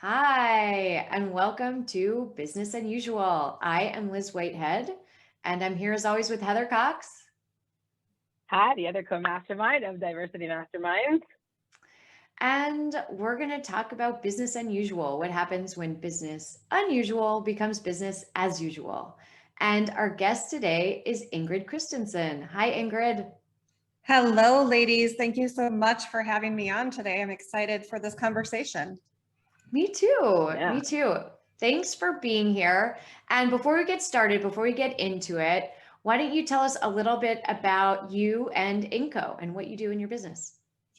Hi, and welcome to Business Unusual. I am Liz Whitehead, and I'm here as always with Heather Cox. Hi, the other co-mastermind of Diversity Masterminds. And we're going to talk about business unusual, what happens when business unusual becomes business as usual. And our guest today is Ingrid Christensen. Hi, Ingrid. Hello, ladies. Thank you so much for having me on today. I'm excited for this conversation. Me too. Yeah. Me too. Thanks for being here. And before we get started, before we get into it, why don't you tell us a little bit about you and INGCO and what you do in your business?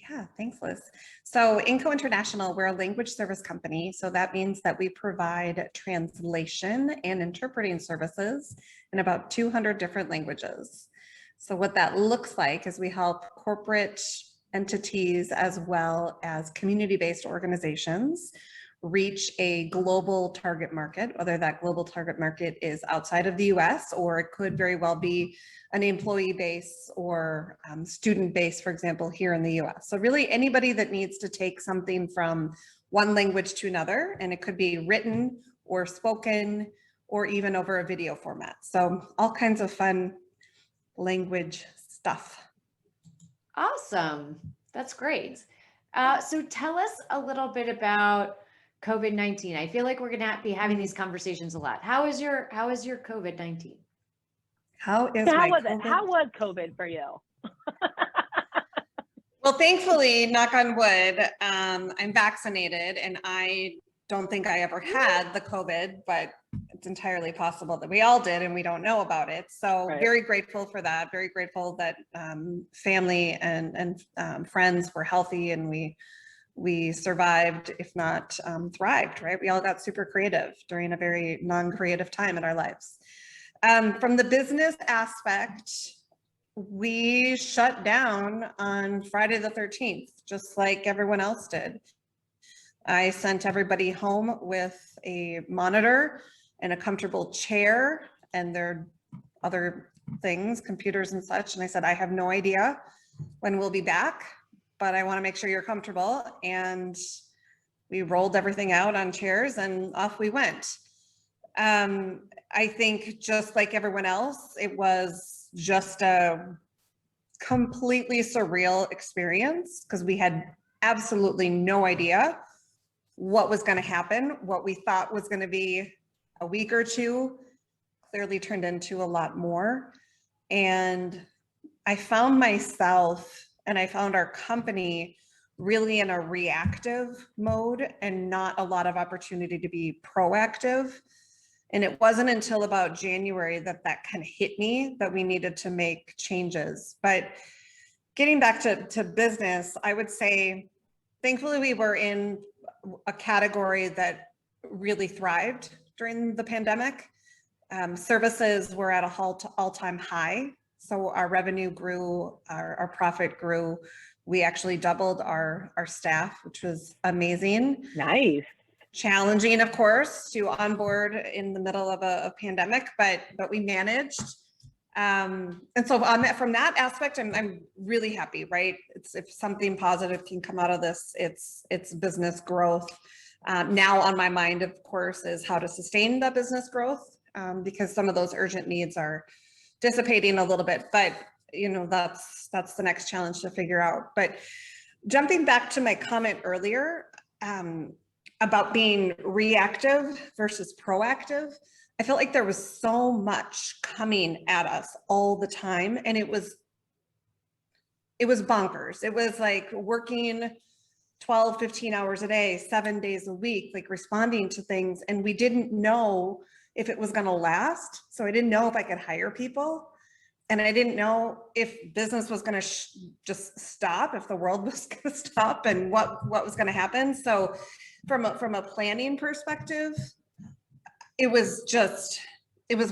Yeah, thanks, Liz. So INGCO International, we're a language service company. So that means that we provide translation and interpreting services in about 200 different languages. So what that looks like is we help corporate entities as well as community-based organizations reach a global target market, whether that global target market is outside of the US, or it could very well be an employee base or student base, for example, here in the US. So really anybody that needs to take something from one language to another, and it could be written or spoken or even over a video format. So all kinds of fun language stuff. Awesome. That's great. So tell us a little bit about COVID-19. I feel like we're going to be having these conversations a lot. How is your COVID-19? How was COVID for you? Well, thankfully, knock on wood, I'm vaccinated, and I don't think I ever had the COVID, but it's entirely possible that we all did and we don't know about it. So Right. Very grateful for that. Very grateful that family and friends were healthy and we survived, if not thrived, right? We all got super creative during a very non-creative time in our lives. From the business aspect, we shut down on Friday the 13th, just like everyone else did. I sent everybody home with a monitor and a comfortable chair and their other things, computers and such. And I said, I have no idea when we'll be back, but I want to make sure you're comfortable. And we rolled everything out on chairs and off we went. I think just like everyone else, it was just a completely surreal experience because we had absolutely no idea what was going to happen. What we thought was going to be a week or two clearly turned into a lot more. And I found myself and I found our company really in a reactive mode and not a lot of opportunity to be proactive. And it wasn't until about January that kind of hit me that we needed to make changes. But getting back to business, I would say, thankfully, we were in a category that really thrived during the pandemic. Services were at a all-time high. So our revenue grew, our profit grew. We actually doubled our staff, which was amazing. Nice. Challenging, of course, to onboard in the middle of a pandemic, but we managed. And so from that aspect, I'm really happy, right? If something positive can come out of this, it's business growth. Now on my mind, of course, is how to sustain that business growth, because some of those urgent needs are dissipating a little bit, but that's the next challenge to figure out. But jumping back to my comment earlier, about being reactive versus proactive, I felt like there was so much coming at us all the time, and it was bonkers. It was like working 12, 15 hours a day, 7 days a week, like responding to things, and we didn't know if it was going to last. So I didn't know if I could hire people, and I didn't know if business was going to just stop, if the world was going to stop, and what was going to happen. So from a planning perspective, it was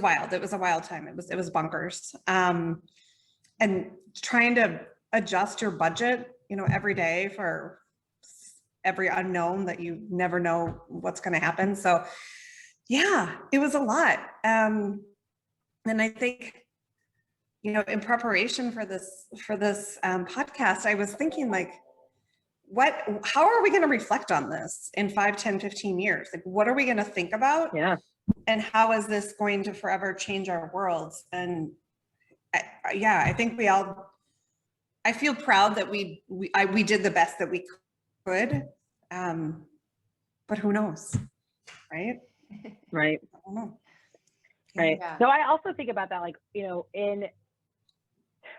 wild. It was a wild time. It was bonkers. And trying to adjust your budget, every day for every unknown that you never know what's going to happen. So yeah, it was a lot. And I think, in preparation for this podcast, I was thinking, like, how are we going to reflect on this in 5, 10, 15 years? Like, what are we going to think about? Yeah. And how is this going to forever change our worlds? And I think I feel proud that we did the best that we could. But who knows, right? Right. I don't know. Right. Yeah. So I also think about that, like, you know,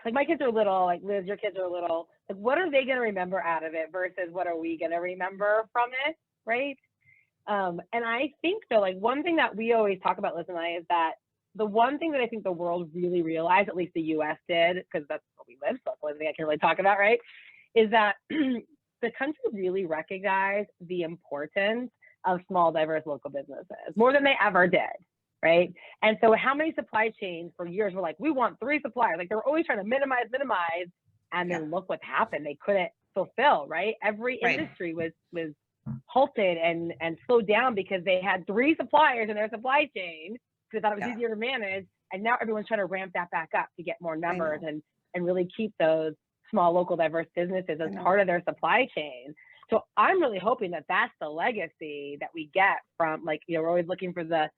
like my kids are little, like Liz, your kids are little, like what are they going to remember out of it versus what are we going to remember from it? Right. And I think though, like one thing that we always talk about, Liz and I, is that the one thing that I think the world really realized, at least the US did, because that's where we live, so that's the only thing I can really talk about, right, is that the country really recognized the importance of small, diverse local businesses more than they ever did, right? And so how many supply chains for years were like, we want 3 suppliers, like they were always trying to minimize, and then look what happened. They couldn't fulfill, right? Every industry was halted and slowed down because they had 3 suppliers in their supply chain because they thought it was easier to manage. And now everyone's trying to ramp that back up to get more numbers and really keep those small, local, diverse businesses as part of their supply chain. So I'm really hoping that that's the legacy that we get from, like, you know, we're always looking for the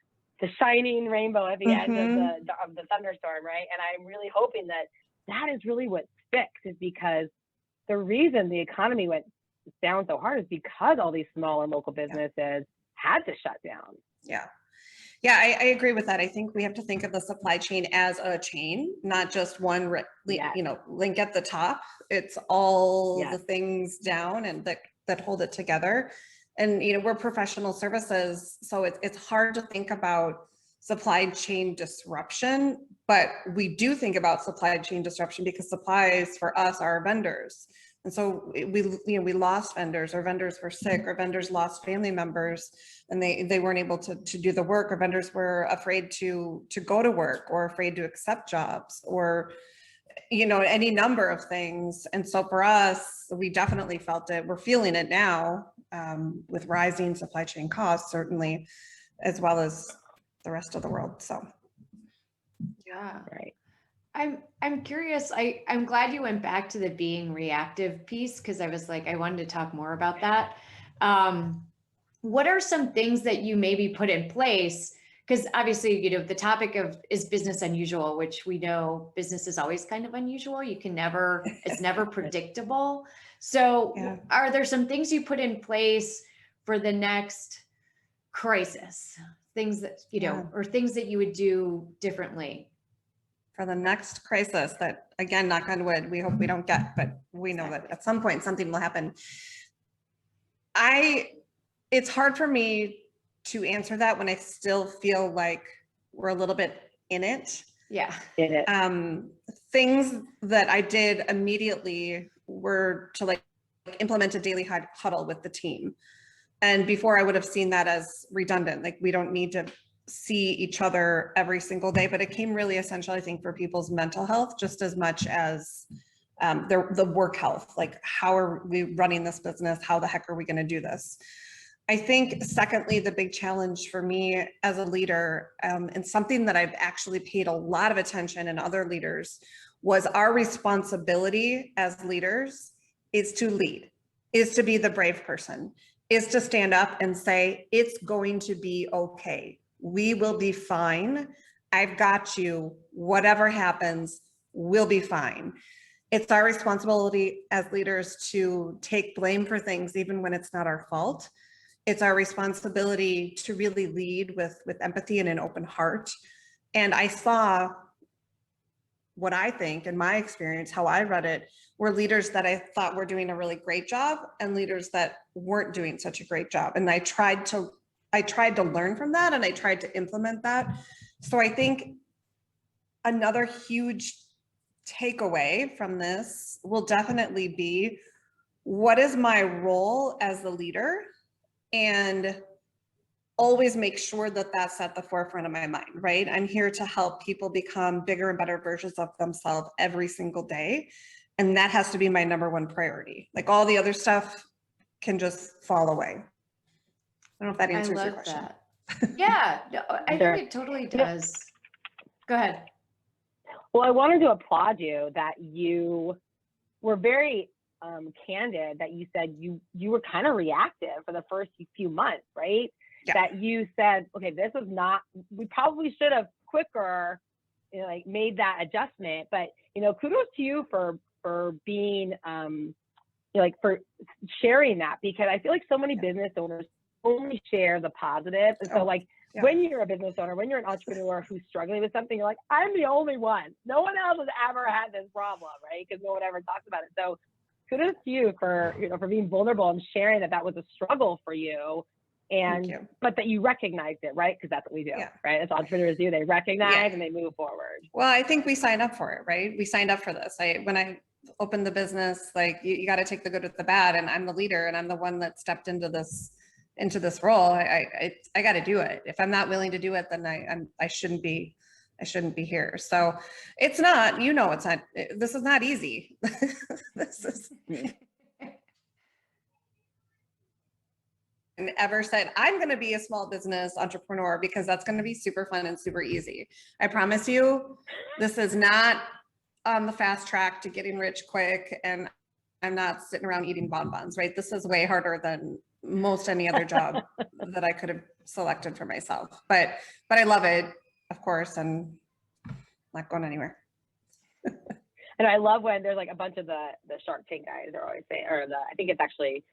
shining rainbow at the end of the thunderstorm, right? And I'm really hoping that that is really what sticks, is because the reason the economy went down so hard is because all these smaller local businesses had to shut down. Yeah, I agree with that. I think we have to think of the supply chain as a chain, not just one, link at the top. It's all the things down and that hold it together. And, you know, we're professional services, so it's hard to think about supply chain disruption, but we do think about supply chain disruption because supplies for us are vendors. And so we lost vendors, or vendors were sick, or vendors lost family members and they weren't able to do the work, or vendors were afraid to go to work, or afraid to accept jobs, or, you know, any number of things. And so for us, we definitely felt it. We're feeling it now with rising supply chain costs, certainly, as well as the rest of the world. So. Yeah. Right. I'm curious. I'm glad you went back to the being reactive piece, because I was like, I wanted to talk more about that. What are some things that you maybe put in place? Because obviously, you know, the topic is business unusual, which we know business is always kind of unusual. It's never predictable. So are there some things you put in place for the next crisis? Things that, you know, or things that you would do differently? For the next crisis that, again, knock on wood, we hope we don't get, but we know that at some point something will happen. It's hard for me to answer that when I still feel like we're a little bit in it. Yeah. Things that I did immediately were to like implement a daily huddle with the team. And before, I would have seen that as redundant. Like, we don't need to see each other every single day, but it came really essential, I think, for people's mental health just as much as the work health. Like, how are we running this business? How the heck are we going to do this? I think, secondly, the big challenge for me as a leader, and something that I've actually paid a lot of attention in other leaders, was our responsibility as leaders is to lead, is to be the brave person, is to stand up and say, it's going to be okay. We will be fine. I've got you. Whatever happens, we'll be fine. It's our responsibility as leaders to take blame for things, even when it's not our fault. It's our responsibility to really lead with empathy and an open heart. And I saw what I think, in my experience, how I read it, were leaders that I thought were doing a really great job and leaders that weren't doing such a great job. And I tried to learn from that, and I tried to implement that. So I think another huge takeaway from this will definitely be, what is my role as the leader? And always make sure that that's at the forefront of my mind, right? I'm here to help people become bigger and better versions of themselves every single day. And that has to be my number one priority. Like, all the other stuff can just fall away. I don't know if that answers your question. That. Yeah, no, I think it totally does. Go ahead. Well, I wanted to applaud you that you were very candid that you said you were kind of reactive for the first few months, right? Yeah. That you said, okay, this was not, we probably should have quicker, like made that adjustment. But, kudos to you for being, like for sharing that, because I feel like so many business owners only share the positive. And so like, when you're a business owner, when you're an entrepreneur who's struggling with something, you're like, I'm the only one. No one else has ever had this problem, right? Because no one ever talks about it. So kudos to you for, for being vulnerable and sharing that was a struggle for you. And, but that you recognized it, right? Because that's what we do, right? As entrepreneurs do, they recognize and they move forward. Well, I think we signed up for it, right? We signed up for this. When I opened the business, like you got to take the good with the bad, and I'm the leader, and I'm the one that stepped into this role. I got to do it. If I'm not willing to do it, then I shouldn't be here. So it's not, it's not, this is not easy. This is and ever said, I'm going to be a small business entrepreneur because that's going to be super fun and super easy. I promise you, this is not on the fast track to getting rich quick. And I'm not sitting around eating bonbons, right? This is way harder than most any other job that I could have selected for myself. But I love it, of course, and not going anywhere. And I love when there's like a bunch of the Shark Tank guys are always saying, I think it's actually,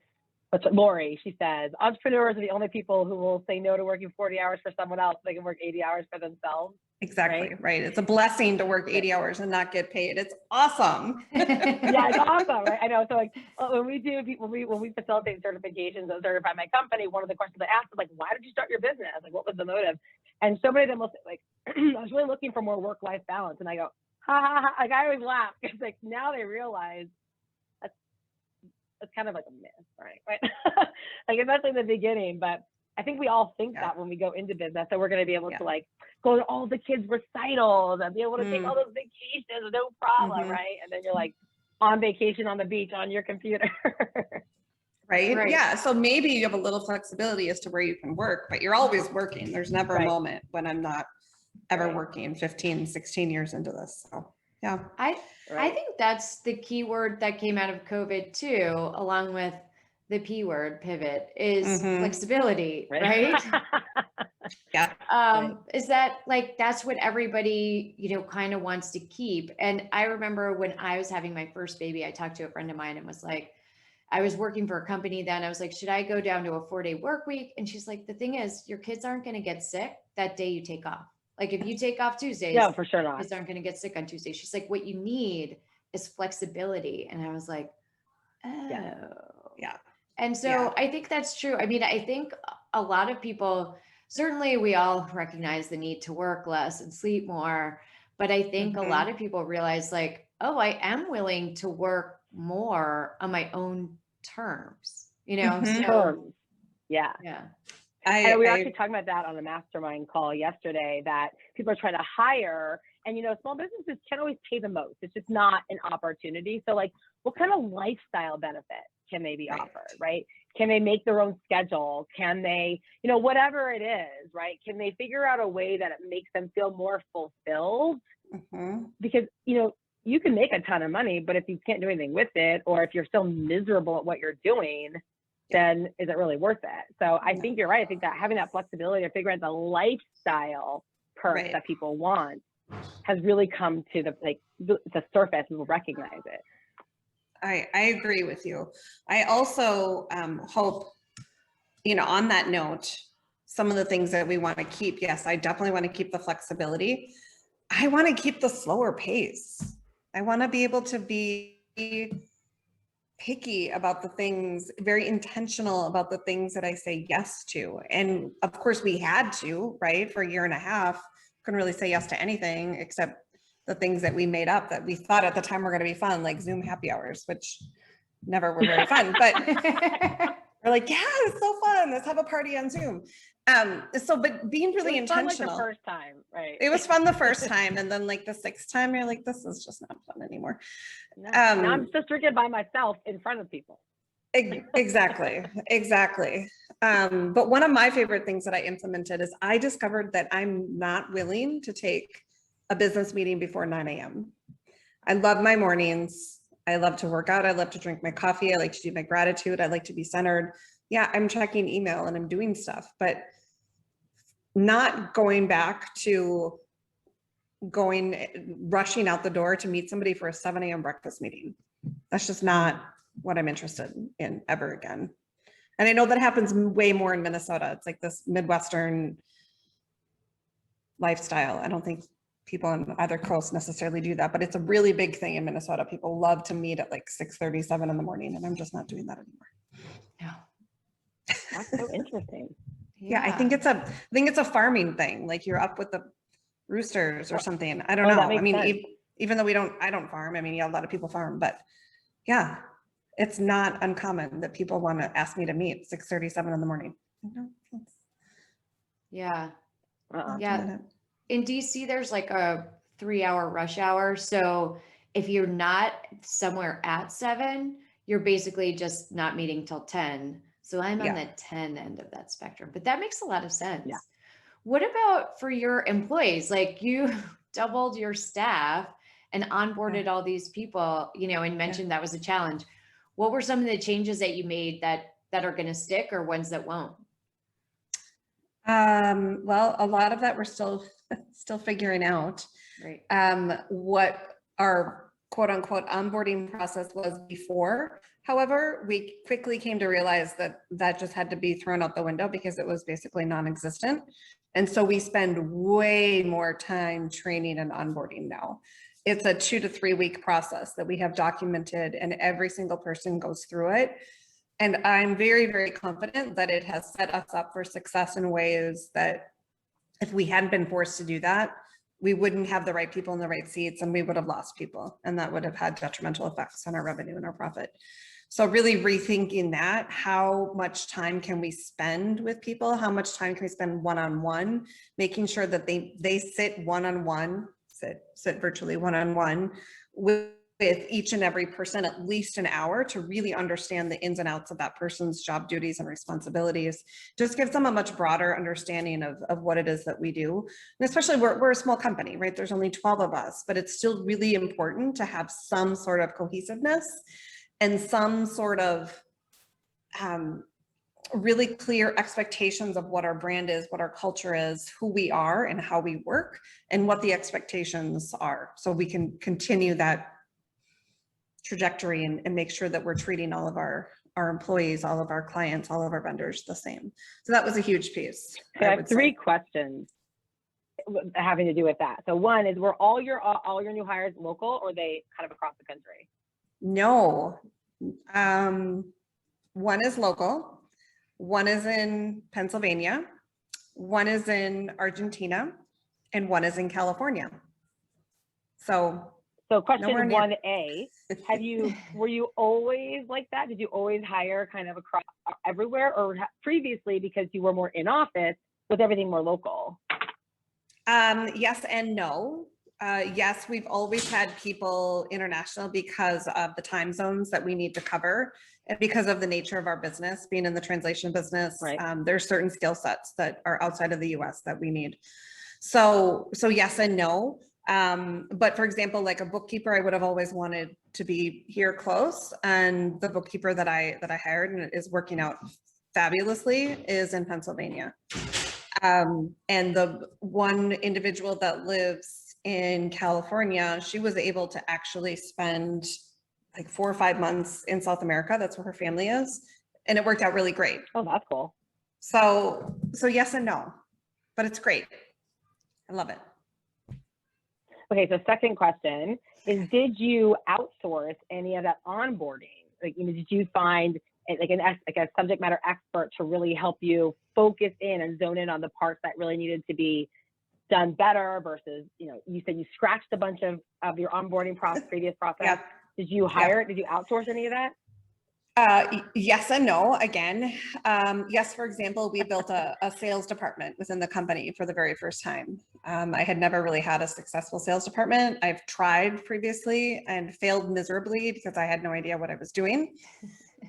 Lori, she says, entrepreneurs are the only people who will say no to working 40 hours for someone else so they can work 80 hours for themselves. Exactly, right? It's a blessing to work 80 hours and not get paid. It's awesome. Yeah, it's awesome, right? I know. So like when we facilitate certifications and certify my company, one of the questions I ask is like, why did you start your business? Like, what was the motive? And so many of them will say, like, I was really looking for more work-life balance. And I go, ha ha ha. Like I always laugh because like now they realize it's kind of like a myth, right? Like especially in the beginning, but I think we all think that when we go into business that we're going to be able to like go to all the kids' recitals and be able to take all those vacations, no problem, right? And then you're like on vacation on the beach on your computer. Right? Yeah. So maybe you have a little flexibility as to where you can work, but you're always working. There's never a moment when I'm not ever working 15, 16 years into this. So yeah. I think that's the key word that came out of COVID too, along with the P word pivot is flexibility, right? Is that like, that's what everybody, kind of wants to keep. And I remember when I was having my first baby, I talked to a friend of mine and was like, I was working for a company then. I was like, should I go down to a 4-day work week? And she's like, the thing is, your kids aren't going to get sick that day you take off. Like if you take off Tuesdays, no, for sure not. Kids aren't going to get sick on Tuesday. She's like, what you need is flexibility. And I was like, oh. Yeah. And so I think that's true. I mean, I think a lot of people, certainly we all recognize the need to work less and sleep more. But I think a lot of people realize like, oh, I am willing to work more on my own terms, Terms. Yeah. Yeah. And we were actually talking about that on the mastermind call yesterday, that people are trying to hire and, small businesses can't always pay the most. It's just not an opportunity. So like, what kind of lifestyle benefit can they be offered, right? Can they make their own schedule? Can they, whatever it is, right? Can they figure out a way that it makes them feel more fulfilled? Because, you can make a ton of money, but if you can't do anything with it, or if you're still miserable at what you're doing, then is it really worth it? So I think you're right. I think that having that flexibility to figure out the lifestyle perks that people want has really come to the surface. People recognize it. I agree with you. I also hope, on that note, some of the things that we want to keep. Yes, I definitely want to keep the flexibility. I want to keep the slower pace. I want to be able to be picky about the things, very intentional about the things that I say yes to. And of course we had to, right? For a year and a half, couldn't really say yes to anything except the things that we made up that we thought at the time were going to be fun, like Zoom happy hours, which never were very fun, but we're like, yeah, it's so fun. Let's have a party on Zoom. But being really intentional. Fun, like the first time, right? It was fun the first time. And then like the 6th time, you're like, this is just not fun anymore. Now I'm just drinking by myself in front of people. Exactly. But one of my favorite things that I implemented is I discovered that I'm not willing to take a business meeting before 9 a.m. I love my mornings. I love to work out. I love to drink my coffee. I like to do my gratitude. I like to be centered. Yeah, I'm checking email and I'm doing stuff, but not going back to rushing out the door to meet somebody for a 7 a.m. breakfast meeting. That's just not what I'm interested in ever again. And I know that happens way more in Minnesota. It's like this Midwestern lifestyle. I don't think people on other coasts necessarily do that, but it's a really big thing in Minnesota. People love to meet at like 6:37 in the morning, and I'm just not doing that anymore. No. That's so interesting. Yeah, I think it's a farming thing. Like you're up with the roosters or something. I don't know. That I makes mean, sense. even though I don't farm. I mean, yeah, a lot of people farm, but yeah, it's not uncommon that people want to ask me to meet 6:37 in the morning. Yeah. Uh-uh. Yeah. In DC, there's like a 3-hour rush hour. So if you're not somewhere at 7, you're basically just not meeting till 10. So I'm on the 10 end of that spectrum, but that makes a lot of sense. Yeah. What about for your employees? Like you doubled your staff and onboarded all these people, and mentioned that was a challenge. What were some of the changes that you made that are going to stick or ones that won't? Well, a lot of that we're still figuring out. Right. What our quote unquote onboarding process was before. However, we quickly came to realize that just had to be thrown out the window because it was basically non-existent. And so we spend way more time training and onboarding now. It's a 2 to 3 week process that we have documented, and every single person goes through it. And I'm very, very confident that it has set us up for success in ways that if we hadn't been forced to do that, we wouldn't have the right people in the right seats and we would have lost people. And that would have had detrimental effects on our revenue and our profit. So really rethinking that, how much time can we spend with people? How much time can we spend one-on-one, making sure that they sit one-on-one, sit virtually one-on-one with each and every person at least an hour to really understand the ins and outs of that person's job duties and responsibilities. Just gives them a much broader understanding of what it is that we do. And especially we're a small company, right? There's only 12 of us, but it's still really important to have some sort of cohesiveness and some sort of really clear expectations of what our brand is, what our culture is, who we are and how we work, and what the expectations are. So we can continue that trajectory and make sure that we're treating all of our employees, all of our clients, all of our vendors the same. So that was a huge piece. So I have 3 questions having to do with that. So one is, were all your new hires local, or are they kind of across the country? No. One is local, one is in Pennsylvania, one is in Argentina, and one is in California. So question 1A, were you always like that? Did you always hire kind of across everywhere, or previously, because you were more in office, was everything more local? Yes and no. Yes, we've always had people international because of the time zones that we need to cover, and because of the nature of our business, being in the translation business. Right. There's certain skill sets that are outside of the US that we need. So yes and no. But for example, like a bookkeeper, I would have always wanted to be here close, and the bookkeeper that I hired and is working out fabulously is in Pennsylvania. And the one individual that lives in California, she was able to actually spend like 4 or 5 months in South America. That's where her family is. And it worked out really great. Oh, that's cool. So yes and no, but it's great. I love it. Okay, so second question is, did you outsource any of that onboarding? Like, did you find like a subject matter expert to really help you focus in and zone in on the parts that really needed to be done better versus, you said you scratched a bunch of your onboarding previous process. Yeah. Did you hire, did you outsource any of that? Yes and no, again. Yes, for example, we built a sales department within the company for the very first time. I had never really had a successful sales department. I've tried previously and failed miserably because I had no idea what I was doing.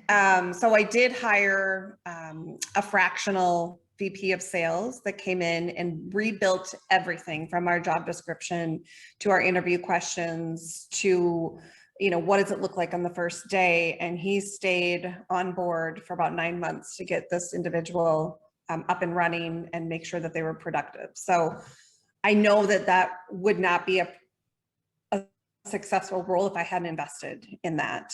So I did hire a fractional VP of sales that came in and rebuilt everything from our job description to our interview questions to what does it look like on the first day? And he stayed on board for about 9 months to get this individual up and running and make sure that they were productive. So I know that that would not be a successful role if I hadn't invested in that.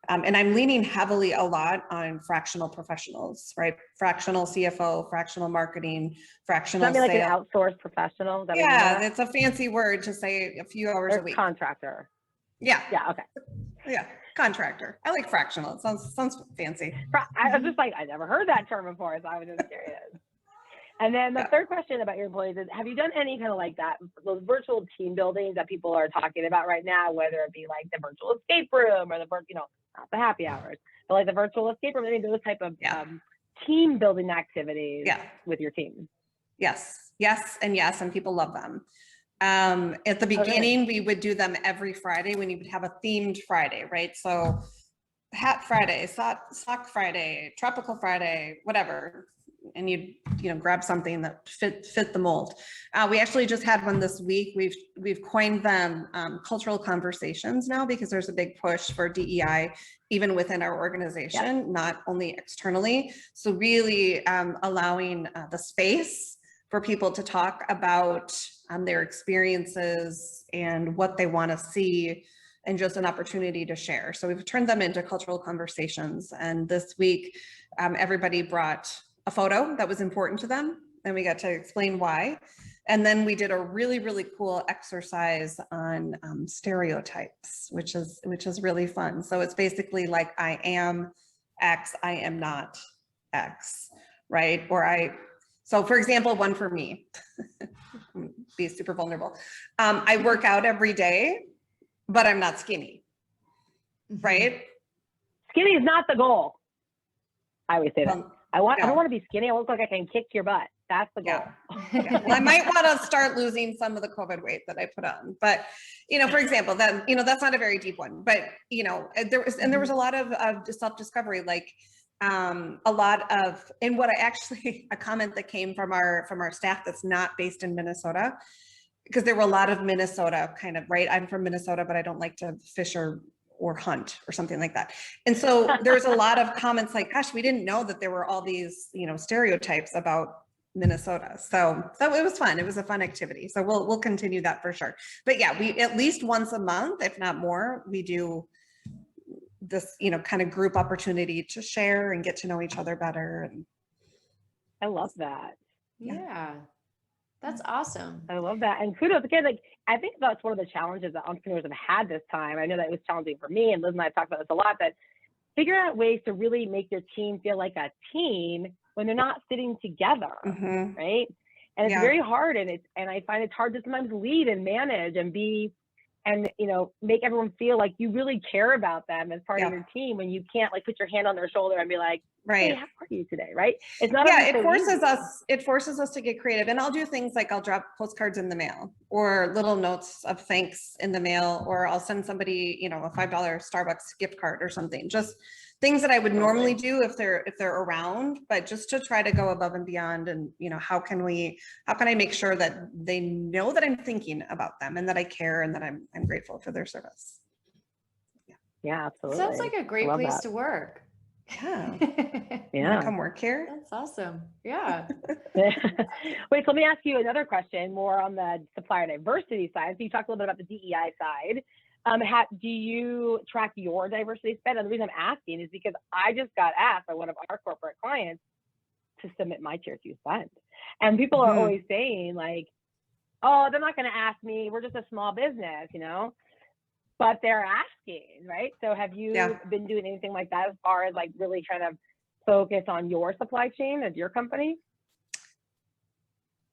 And I'm leaning heavily a lot on fractional professionals, right? Fractional CFO, fractional marketing, fractional Something like an sales. outsourced professional. Is that what you Yeah, mean? it's a fancy word to say a few hours Or a week. contractor. Yeah. Yeah. Okay. Yeah. Contractor. I like fractional. It sounds fancy. I was just like, I never heard that term before, so I was just curious. And then the third question about your employees is, have you done any kind of like that, those virtual team buildings that people are talking about right now, whether it be like the virtual escape room or the, not the happy hours, but like the virtual escape room, any of those type of team building activities with your team? Yes, yes, and yes, and people love them. At the beginning, we would do them every Friday when you would have a themed Friday, right? So Hat Friday, Sock Friday, Tropical Friday, whatever. And you'd grab something that fit the mold. We actually just had one this week. We've coined them cultural conversations now, because there's a big push for DEI even within our organization, not only externally. So really allowing the space for people to talk about their experiences and what they want to see, and just an opportunity to share. So we've turned them into cultural conversations. And this week, everybody brought a photo that was important to them, and we got to explain why. And then we did a really, really cool exercise on stereotypes, which is really fun. So it's basically like, I am X, I am not X, right? So for example, one for me, be super vulnerable. I work out every day, but I'm not skinny, right? Skinny is not the goal. I always say that. I don't want to be skinny. I look like I can kick your butt. That's the goal. Yeah. Well, I might want to start losing some of the COVID weight that I put on, but for example, that that's not a very deep one, but there was a lot of self-discovery, like a lot of, and what a comment that came from our staff that's not based in Minnesota, because there were a lot of Minnesota kind of, right? I'm from Minnesota, but I don't like to fish or hunt or something like that. And so there's a lot of comments like, gosh, we didn't know that there were all these, stereotypes about Minnesota. So it was fun. It was a fun activity. So we'll continue that for sure. But yeah, we at least once a month, if not more, we do this, kind of group opportunity to share and get to know each other better. And I love that. Yeah. That's awesome. I love that. And kudos again, like, I think that's one of the challenges that entrepreneurs have had this time. I know that it was challenging for me, and Liz and I have talked about this a lot, that figure out ways to really make your team feel like a team when they're not sitting together, right? And it's very hard, and I find it's hard to sometimes lead and manage and make everyone feel like you really care about them as part of your team, when you can't like put your hand on their shoulder and be like, hey, how are you today, right? It's not. Yeah, it forces us to get creative. And I'll do things like, I'll drop postcards in the mail, or little notes of thanks in the mail, or I'll send somebody, a $5 Starbucks gift card or something. Just things that I would normally do if they're around, but just to try to go above and beyond. And how can I make sure that they know that I'm thinking about them, and that I care, and that I'm grateful for their service. Yeah, absolutely. Sounds like a great place to work. Yeah. Yeah. Come work here. That's awesome. Yeah. Wait, so let me ask you another question, more on the supplier diversity side. So you talked a little bit about the DEI side. Do you track your diversity spend? And the reason I'm asking is because I just got asked by one of our corporate clients to submit my tier 2 spend. And people are always saying like, oh, they're not going to ask me. We're just a small business, but they're asking, right? So have you been doing anything like that as far as like really trying to focus on your supply chain as your company?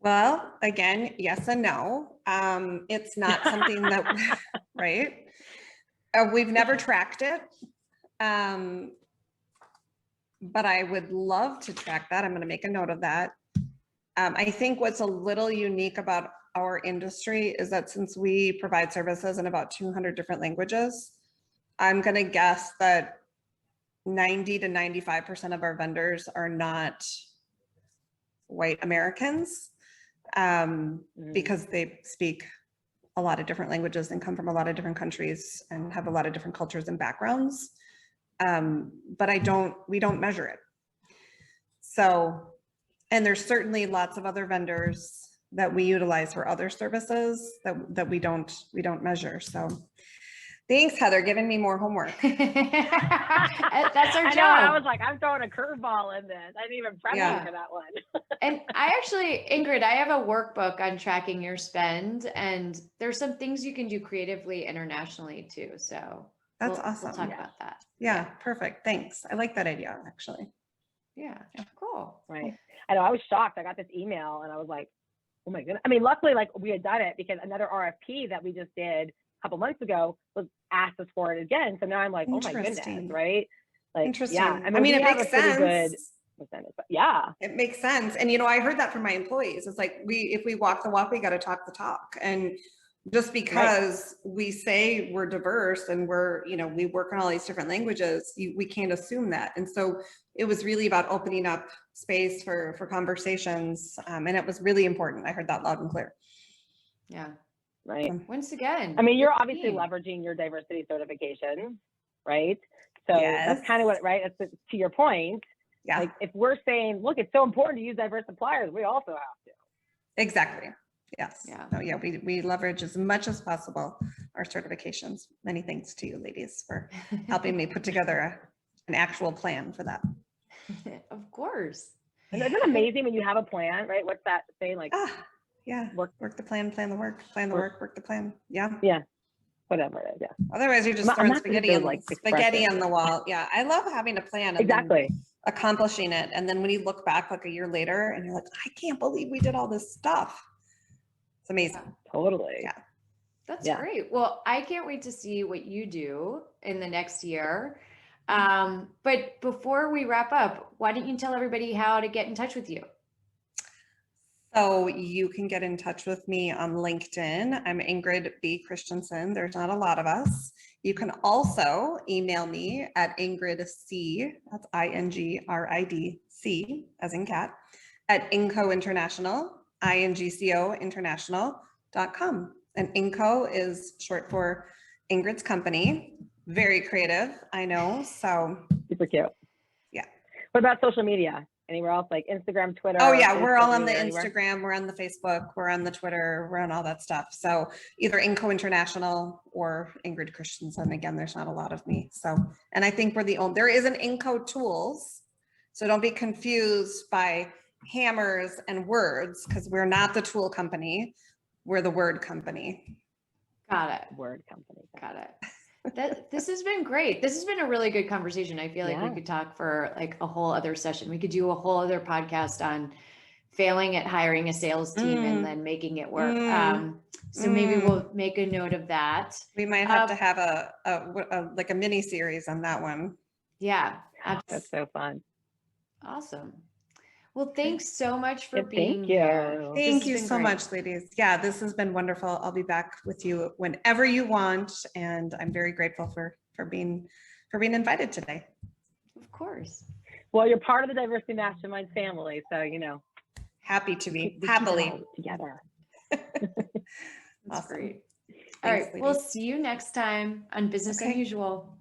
Well, again, yes and no. It's not something that, right? We've never tracked it. But I would love to track that. I'm going to make a note of that. I think what's a little unique about our industry is that since we provide services in about 200 different languages, I'm going to guess that 90 to 95% of our vendors are not white Americans, because they speak a lot of different languages and come from a lot of different countries and have a lot of different cultures and backgrounds. But we don't measure it. So, and there's certainly lots of other vendors that we utilize for other services that we don't measure. So thanks, Heather, giving me more homework. That's our I job. know, I was like, I'm throwing a curveball in this. I didn't even prep Yeah. you for that one. And I actually, Ingrid, I have a workbook on tracking your spend, and there's some things you can do creatively internationally too. So That's we'll awesome. talk about that. Yeah, perfect. Thanks. I like that idea, actually. Yeah, cool. Right. I know, I was shocked. I got this email and I was like, oh my goodness. I mean, luckily, like we had done it because another RFP that we just did a couple months ago was asked us for it again. So now I'm like, oh my goodness, right? Like, Interesting. yeah. I mean, it we have makes a pretty good sense. percentage, but yeah. It makes sense. And, I heard that from my employees. It's like, if we walk the walk, we got to talk the talk. And just because we say we're diverse and we work in all these different languages, we can't assume that. And so it was really about opening up space for conversations. And it was really important. I heard that loud and clear. Yeah. Right. Once again, I mean, you're obviously leveraging your diversity certification, right? So that's kind of what, right? That's to your point. Yeah. Like if we're saying, look, it's so important to use diverse suppliers, we also have to. Exactly. Yes. Yeah. No, yeah. We leverage as much as possible our certifications. Many thanks to you ladies for helping me put together an actual plan for that. Of course. And isn't it amazing when you have a plan, right? What's that saying? Like, yeah. Work the plan, plan the work, plan the work the plan. Yeah. Yeah. Whatever it is. Yeah. Otherwise you're just throwing spaghetti on the wall. Yeah. I love having a plan. And exactly. Accomplishing it. And then when you look back like a year later and you're like, I can't believe we did all this stuff. It's amazing. Yeah, totally. Yeah. That's great. Well, I can't wait to see what you do in the next year. But before we wrap up, why don't you tell everybody how to get in touch with you? So you can get in touch with me on LinkedIn. I'm Ingrid B. Christensen. There's not a lot of us. You can also email me at Ingrid C, that's INGRIDC, as in cat, at INGCO International, INGCO International.com. And INGCO is short for Ingrid's company. Very creative, I know. So super cute. Yeah. What about social media? Anywhere else, like Instagram, Twitter? Oh yeah, we're all on the Instagram, we're on the Facebook, we're on the Twitter, we're on all that stuff. So either INGCO International or Ingrid Christensen. Again, there's not a lot of me. So, and I think we're the only, there is an INGCO Tools. So don't be confused by hammers and words, because we're not the tool company. We're the word company. Got it. Word company. Got it. This has been great. This has been a really good conversation. I feel like we could talk for like a whole other session. We could do a whole other podcast on failing at hiring a sales team and then making it work. So maybe we'll make a note of that. We might have to have like a mini series on that one. Yeah. That's so fun. Awesome. Well, thanks so much for being here. Thank you so much, ladies. Yeah, this has been wonderful. I'll be back with you whenever you want. And I'm very grateful for being invited today. Of course. Well, you're part of the Diversity Mastermind family. So, happy to be we happily together. That's awesome. Great. All right. Ladies. We'll see you next time on Business Unusual.